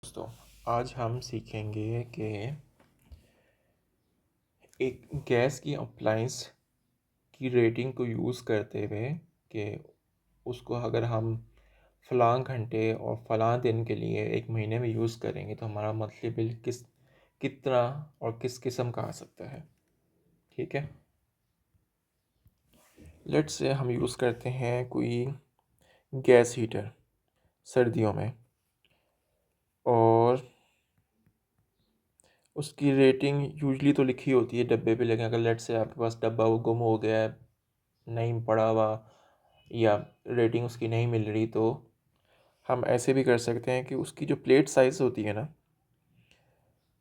दोस्तों, आज हम सीखेंगे कि एक गैस की अप्लायंस की रेटिंग को यूज़ करते हुए कि उसको अगर हम फ़लाँ घंटे और फ़लाँ दिन के लिए 1 महीने में यूज़ करेंगे तो हमारा मंथली बिल कितना और किस किस्म का आ सकता है। ठीक है, लेट्स से हम यूज़ करते हैं कोई गैस हीटर सर्दियों में, और उसकी रेटिंग यूजली तो लिखी होती है डब्बे पे, लेकिन अगर लेट्स से आपके पास डब्बा वो गुम हो गया है, नहीं पड़ा हुआ, या रेटिंग उसकी नहीं मिल रही, तो हम ऐसे भी कर सकते हैं कि उसकी जो प्लेट साइज़ होती है ना,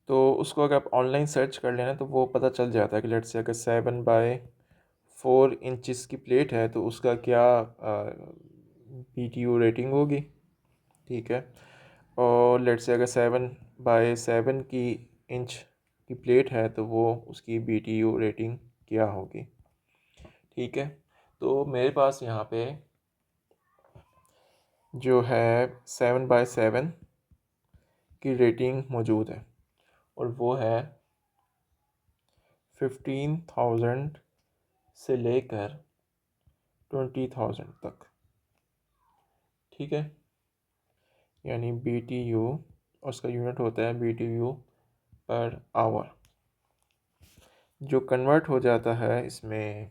तो उसको अगर आप ऑनलाइन सर्च कर लेना तो वो पता चल जाता है कि लेट्स से अगर 7/4 इंचज़ की प्लेट है तो उसका क्या BTU रेटिंग होगी। ठीक है, और लेट्स से अगर 7/7 की इंच की प्लेट है तो वो उसकी BTU रेटिंग क्या होगी। ठीक है, तो मेरे पास यहाँ पे जो है 7/7 की रेटिंग मौजूद है, और वो है 15,000 से लेकर 20,000 तक। ठीक है, यानी BTU, और उसका यूनिट होता है BTU पर आवर, जो कन्वर्ट हो जाता है इसमें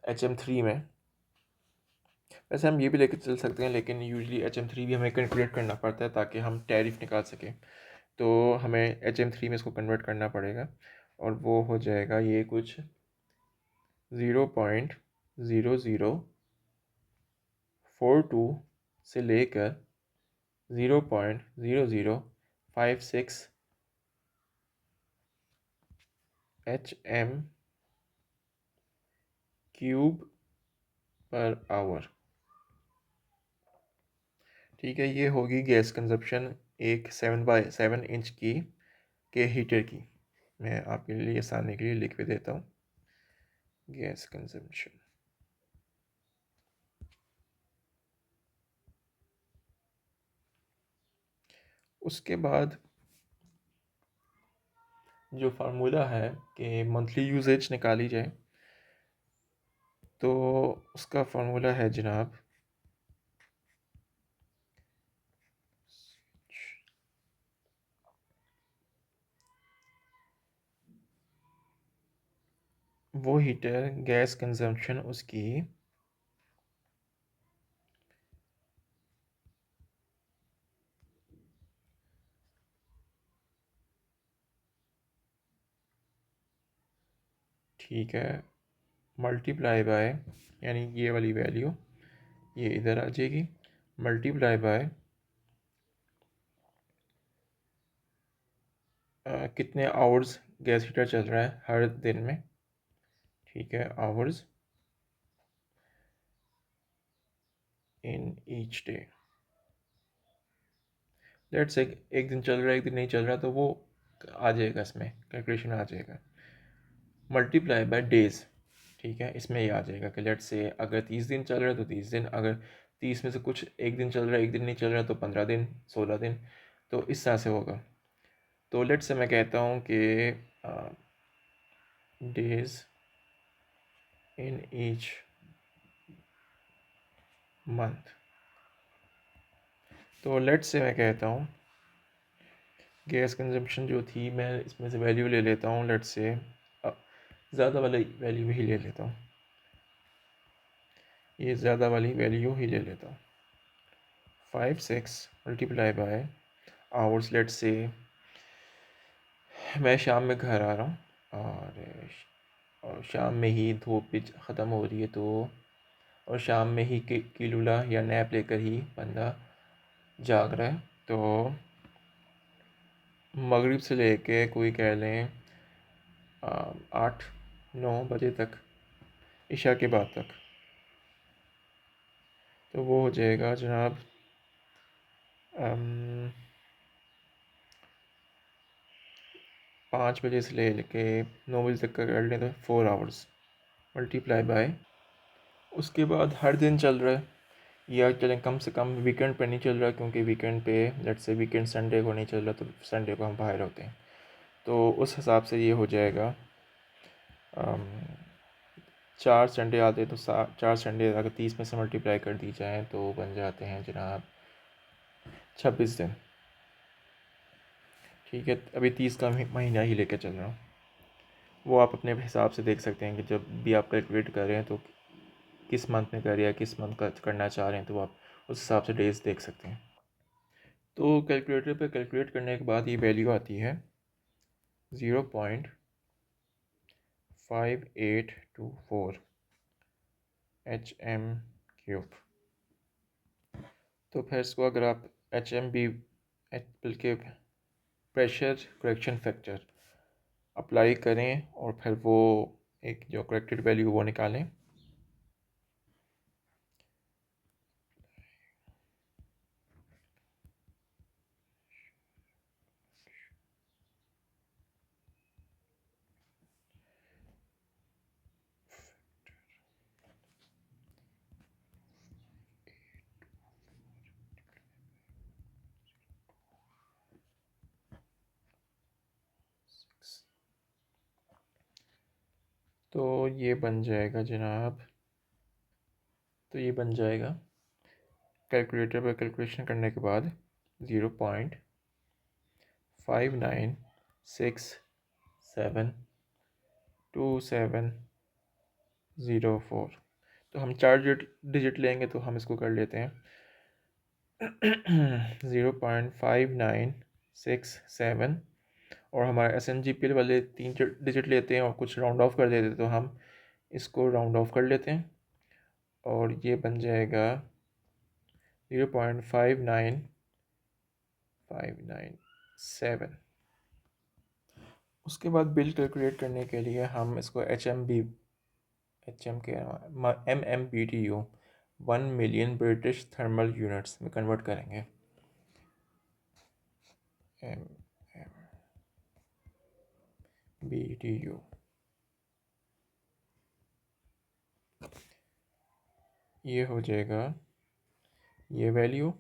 HM3 में। वैसे हम ये भी लेकर चल सकते हैं, लेकिन यूजली HM3 भी हमें कैलकुलेट करना पड़ता है ताकि हम टैरिफ निकाल सकें, तो हमें HM3 में इसको कन्वर्ट करना पड़ेगा, और वो हो जाएगा ये कुछ 0.0042 से लेकर 0.0056 HM³ पर आवर। ठीक है, ये होगी गैस कंजप्शन एक 7/7 इंच की के हीटर की। मैं आपके लिए आसानी के लिए लिख भी देता हूँ गैस कंजप्शन। उसके बाद जो फार्मूला है कि मंथली यूजेज निकाली जाए, तो उसका फार्मूला है जनाब वो हीटर गैस कंजम्पशन उसकी ठीक है मल्टीप्लाई बाय, यानी ये वाली वैल्यू ये इधर आ जाएगी, मल्टीप्लाई बाय कितने आवर्स गैस हीटर चल रहा है हर दिन में। ठीक है, hours in each day. Let's say एक दिन चल रहा है एक दिन नहीं चल रहा, तो वो आ जाएगा, इसमें कैलकुलेशन आ जाएगा, मल्टीप्लाई बाय डेज। ठीक है, इसमें ये आ जाएगा कि लेट्स से अगर 30 दिन चल रहा है तो 30 दिन, अगर 30 में से कुछ एक दिन चल रहा है एक दिन नहीं चल रहा तो 15 दिन, 16 दिन, तो इस तरह से होगा। तो लेट्स से मैं कहता हूँ कि डेज इन ईच मंथ। तो लेट्स से मैं कहता हूँ गैस कंजम्पशन जो थी, मैं इसमें से वैल्यू ले लेता हूँ, लेट्स से ज़्यादा वाली वैल्यू ही ले लेता हूँ, ये ज़्यादा वाली वैल्यू ही ले लेता हूँ, 5-6 multiply by hours. Let's say मैं शाम में घर आ रहा हूँ, और शाम में ही धूप भी ख़त्म हो रही है, तो और शाम में ही किलूला या नैप लेकर ही बंदा जाग रहा है, तो मगरिब से लेके कोई कह लें 8-9 बजे तक, इशा के बाद तक, तो वो हो जाएगा जनाब 5 बजे से ले के 9 बजे तक का कर लें तो 4 आवर्स, मल्टीप्लाई बाय उसके बाद हर दिन चल रहा है, या चलें कम से कम वीकेंड पे नहीं चल रहा, क्योंकि वीकेंड पे लेट्स से वीकेंड संडे को नहीं चल रहा, तो संडे को हम बाहर होते हैं, तो उस हिसाब से ये हो जाएगा 4 संडे आते तो 4 संडे अगर 30 में से मल्टीप्लाई कर दी जाए तो बन जाते हैं जनाब 26 दिन। ठीक है, अभी 30 का महीना ही लेके चल रहा हूँ, वो आप अपने हिसाब से देख सकते हैं कि जब भी आप कैलकुलेट कर रहे हैं तो किस मंथ में कर रहे हैं, किस मंथ का करना चाह रहे हैं, तो आप उस हिसाब से डेज देख सकते हैं। तो कैलकुलेटर पे कैलकुलेट करने के बाद ये वैल्यू आती है 0.5824 HM³ तो फिर इसको अगर आप HMB बल्कि प्रेशर करेक्शन फैक्टर अप्लाई करें और फिर वो एक जो करेक्टेड वैल्यू वो निकालें, तो ये बन जाएगा जनाब, तो ये बन जाएगा कैलकुलेटर पर कैलकुलेशन करने के बाद 0.59672704। तो हम 4 डिजिट लेंगे, तो हम इसको कर लेते हैं 0.5967, और हमारे SNGPL वाले 3 डिजिट लेते हैं और कुछ राउंड ऑफ कर देते हैं, तो हम इसको राउंड ऑफ कर लेते हैं और ये बन जाएगा 0.5957। उसके बाद बिल कैलकुलेट करने के लिए हम इसको MMBTU 1 million British thermal units में कन्वर्ट करेंगे। MMBTU ये हो जाएगा ये value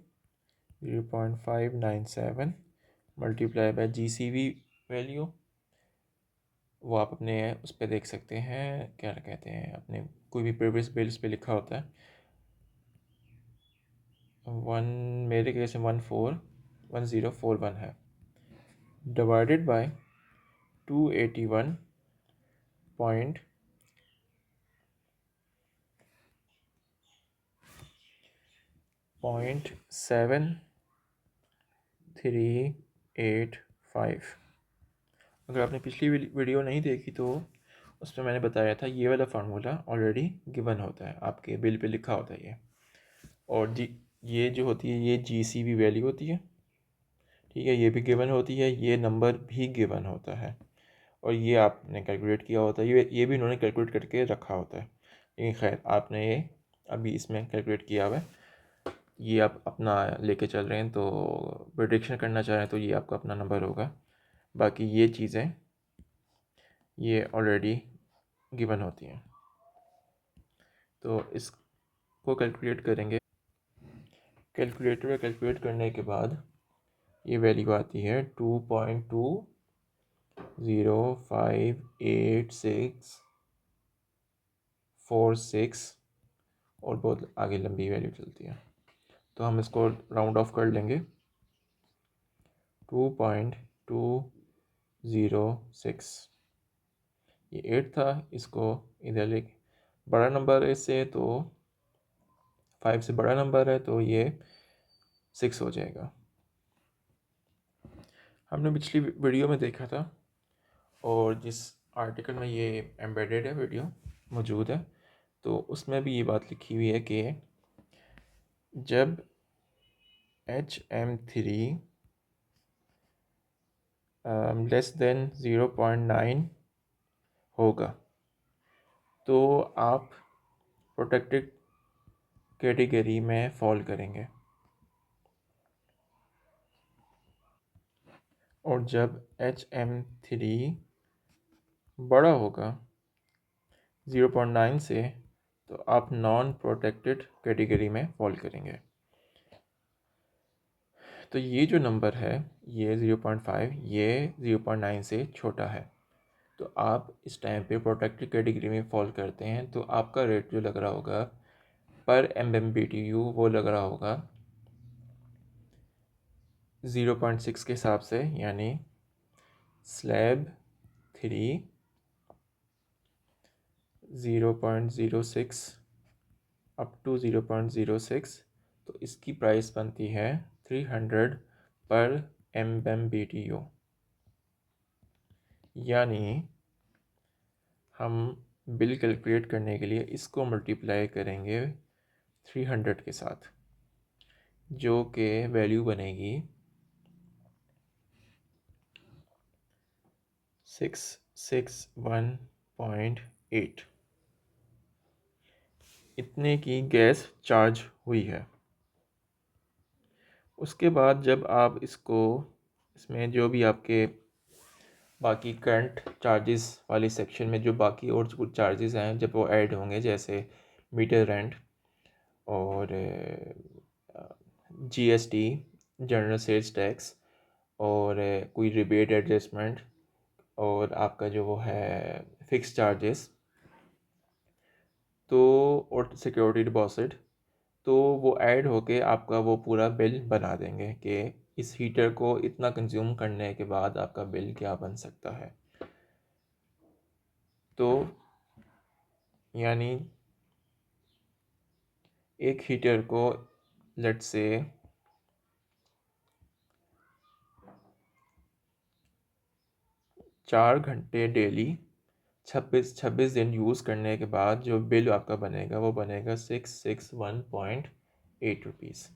0.597 multiply by GCV value, वो आप अपने उस पर देख सकते हैं, क्या कहते हैं, अपने कोई भी प्रीवियस बिल्स पे लिखा होता है। मेरे केस में 1041 है, डिवाइडेड बाय 281.7385। अगर आपने पिछली वीडियो नहीं देखी तो उसमें मैंने बताया था ये वाला फार्मूला ऑलरेडी गिवन होता है, आपके बिल पे लिखा होता है ये, और ये जो होती है ये GCV वैल्यू होती है। ठीक है, ये भी गिवन होती है, ये नंबर भी गिवन होता है, और ये आपने कैलकुलेट किया होता है, ये भी इन्होंने कैलकुलेट करके रखा होता है, लेकिन खैर आपने ये अभी इसमें कैलकुलेट किया हुआ है, ये आप अपना लेके चल रहे हैं, तो प्रेडिक्शन करना चाह रहे हैं तो ये आपका अपना नंबर होगा। बाकी ये चीज़ें ये ऑलरेडी गिवन होती हैं, तो इसको कैलकुलेट करेंगे। कैलकुलेटर में कैलकुलेट करने के बाद ये वैल्यू आती है 2.20584646, और बहुत आगे लंबी वैल्यू चलती है, तो हम इसको राउंड ऑफ कर लेंगे 2.206। ये 8 था, इसको इधर ले, बड़ा नंबर है इससे, तो 5 से बड़ा नंबर है तो ये 6 हो जाएगा। हमने पिछली वीडियो में देखा था, और जिस आर्टिकल में ये एम्बेडेड है वीडियो मौजूद है, तो उसमें भी ये बात लिखी हुई है कि जब HM3 लेस देन 0.9 होगा तो आप प्रोटेक्टेड कैटेगरी में फॉल करेंगे, और जब HM3 बड़ा होगा 0.9 से, तो आप नॉन प्रोटेक्टेड कैटेगरी में फॉल करेंगे। तो ये जो नंबर है ये 0.5, ये 0.9 से छोटा है, तो आप इस टाइम पे प्रोटेक्टेड कैटेगरी में फॉल करते हैं, तो आपका रेट जो लग रहा होगा पर MMBTU वो लग रहा होगा 0.6 के हिसाब से, यानी स्लैब 3 0.06 अप टू 0.06, तो इसकी प्राइस बनती है 300 पर MMBTU। यानी हम बिल कैलकुलेट करने के लिए इसको मल्टीप्लाई करेंगे 300 के साथ, जो कि वैल्यू बनेगी 661.8। इतने की गैस चार्ज हुई है। उसके बाद जब आप इसमें जो भी आपके बाकी करंट चार्जेस वाले सेक्शन में जो बाकी और कुछ चार्जेस हैं, जब वो ऐड होंगे, जैसे मीटर रेंट और GST, जनरल सेल्स टैक्स, और कोई रिबेट एडजस्टमेंट, और आपका जो वो है फिक्स चार्जेस, तो और सिक्योरिटी डिपॉजिट, तो वो ऐड होके आपका वो पूरा बिल बना देंगे कि इस हीटर को इतना कंज्यूम करने के बाद आपका बिल क्या बन सकता है। तो यानी एक हीटर को लेट्स से 4 घंटे डेली 26 दिन यूज़ करने के बाद जो बिल आपका बनेगा वो बनेगा 661.8 रुपीज़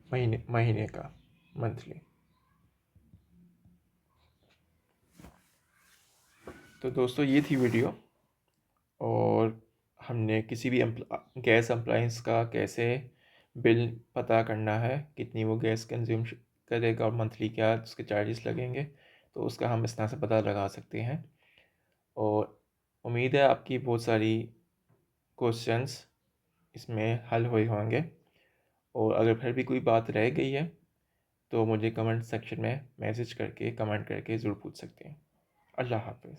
महीने का, मंथली। तो दोस्तों ये थी वीडियो, और हमने किसी भी गैस अप्लायंस का कैसे बिल पता करना है, कितनी वो गैस कंज्यूम करेगा और मंथली क्या उसके चार्जेस लगेंगे, तो उसका हम इस तरह से पता लगा सकते हैं। और उम्मीद है आपकी बहुत सारी क्वेश्चंस इसमें हल हुए होंगे, और अगर फिर भी कोई बात रह गई है तो मुझे कमेंट सेक्शन में मैसेज करके कमेंट करके ज़रूर पूछ सकते हैं। अल्लाह हाफ़िज़।